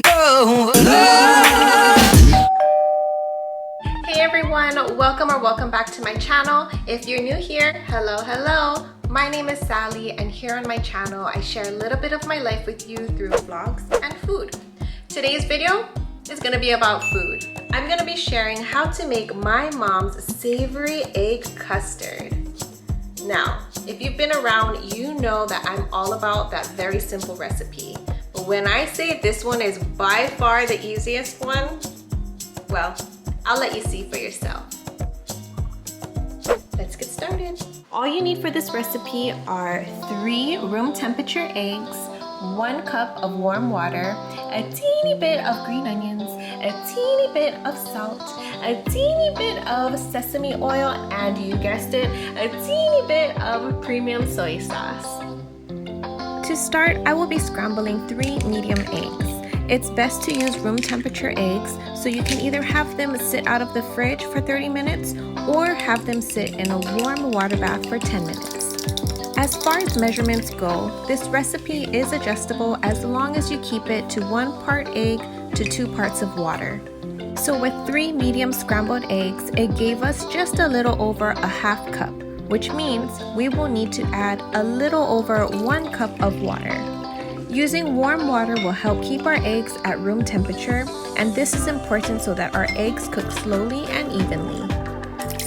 Hey everyone, welcome back to my channel. If you're new here, hello. My name is Sally, and here on my channel I share a little bit of my life with you through vlogs and food. Today's video is gonna be about food. I'm gonna be sharing how to make my mom's savory egg custard. Now, if you've been around, you know that I'm all about that very simple recipe. But when I say this one is by far the easiest one, well, I'll let you see for yourself. Let's get started. All you need for this recipe are 3 room temperature eggs, 1 cup of warm water, a teeny bit of green onions, a teeny bit of salt, a teeny bit of sesame oil, and you guessed it, a teeny bit of premium soy sauce. To start, I will be scrambling 3 medium eggs. It's best to use room temperature eggs, so you can either have them sit out of the fridge for 30 minutes or have them sit in a warm water bath for 10 minutes. As far as measurements go, this recipe is adjustable as long as you keep it to 1 part egg to 2 parts of water. So with 3 medium scrambled eggs, it gave us just a little over a half cup, which means we will need to add a little over 1 cup of water. Using warm water will help keep our eggs at room temperature, and this is important so that our eggs cook slowly and evenly.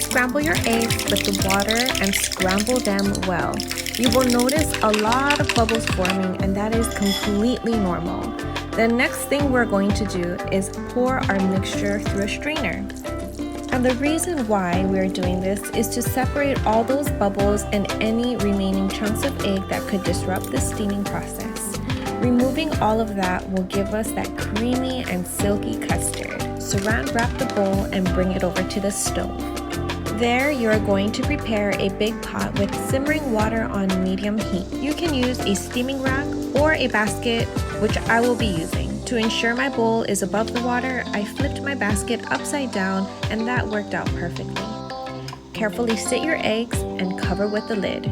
Scramble your eggs with the water and scramble them well. You will notice a lot of bubbles forming, and that is completely normal. The next thing we're going to do is pour our mixture through a strainer. And the reason why we're doing this is to separate all those bubbles and any remaining chunks of egg that could disrupt the steaming process. Removing all of that will give us that creamy and silky custard. Saran wrap the bowl and bring it over to the stove. There, you are going to prepare a big pot with simmering water on medium heat. You can use a steaming rack or a basket, which I will be using. To ensure my bowl is above the water, I flipped my basket upside down, and that worked out perfectly. Carefully sit your eggs and cover with the lid.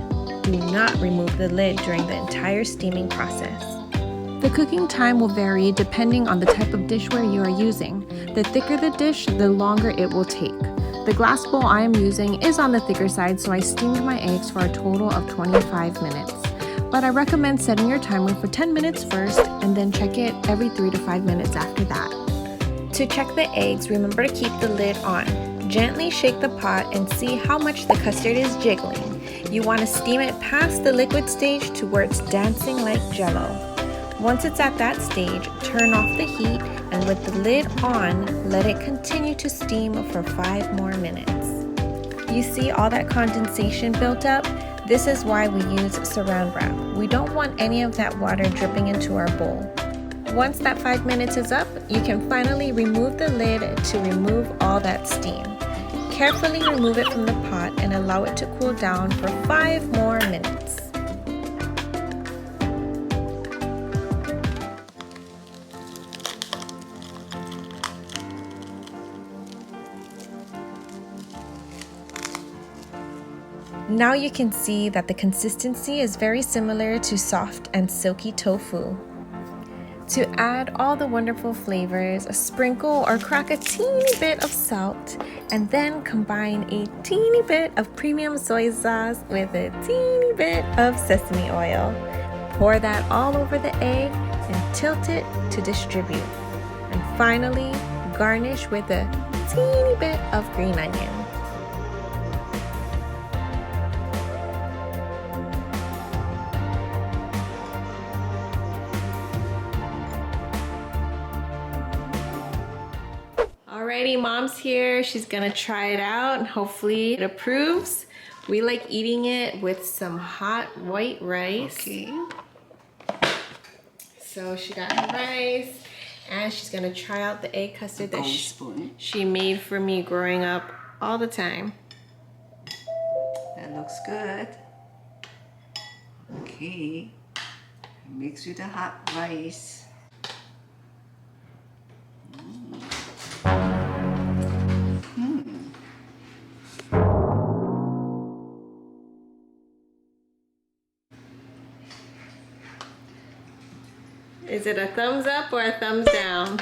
Do not remove the lid during the entire steaming process. The cooking time will vary depending on the type of dishware you are using. The thicker the dish, the longer it will take. The glass bowl I am using is on the thicker side, so I steamed my eggs for a total of 25 minutes. But I recommend setting your timer for 10 minutes first and then check it every 3 to 5 minutes after that. To check the eggs, remember to keep the lid on. Gently shake the pot and see how much the custard is jiggling. You want to steam it past the liquid stage to where it's dancing like jello. Once it's at that stage, turn off the heat, and with the lid on, let it continue to steam for 5 more minutes. You see all that condensation built up? This is why we use saran wrap. We don't want any of that water dripping into our bowl. Once that 5 minutes is up, you can finally remove the lid to remove all that steam. Carefully remove it from the pot and allow it to cool down for 5 more minutes. Now you can see that the consistency is very similar to soft and silky tofu. To add all the wonderful flavors, sprinkle or crack a teeny bit of salt, and then combine a teeny bit of premium soy sauce with a teeny bit of sesame oil. Pour that all over the egg and tilt it to distribute. And finally, garnish with a teeny bit of green onion. Alrighty, Mom's here. She's gonna try it out and hopefully it approves. We like eating it with some hot white rice. Okay. So she got her rice and she's gonna try out the egg custard that she made for me growing up all the time. That looks good. Okay. Mix with the hot rice. Is it a thumbs up or a thumbs down?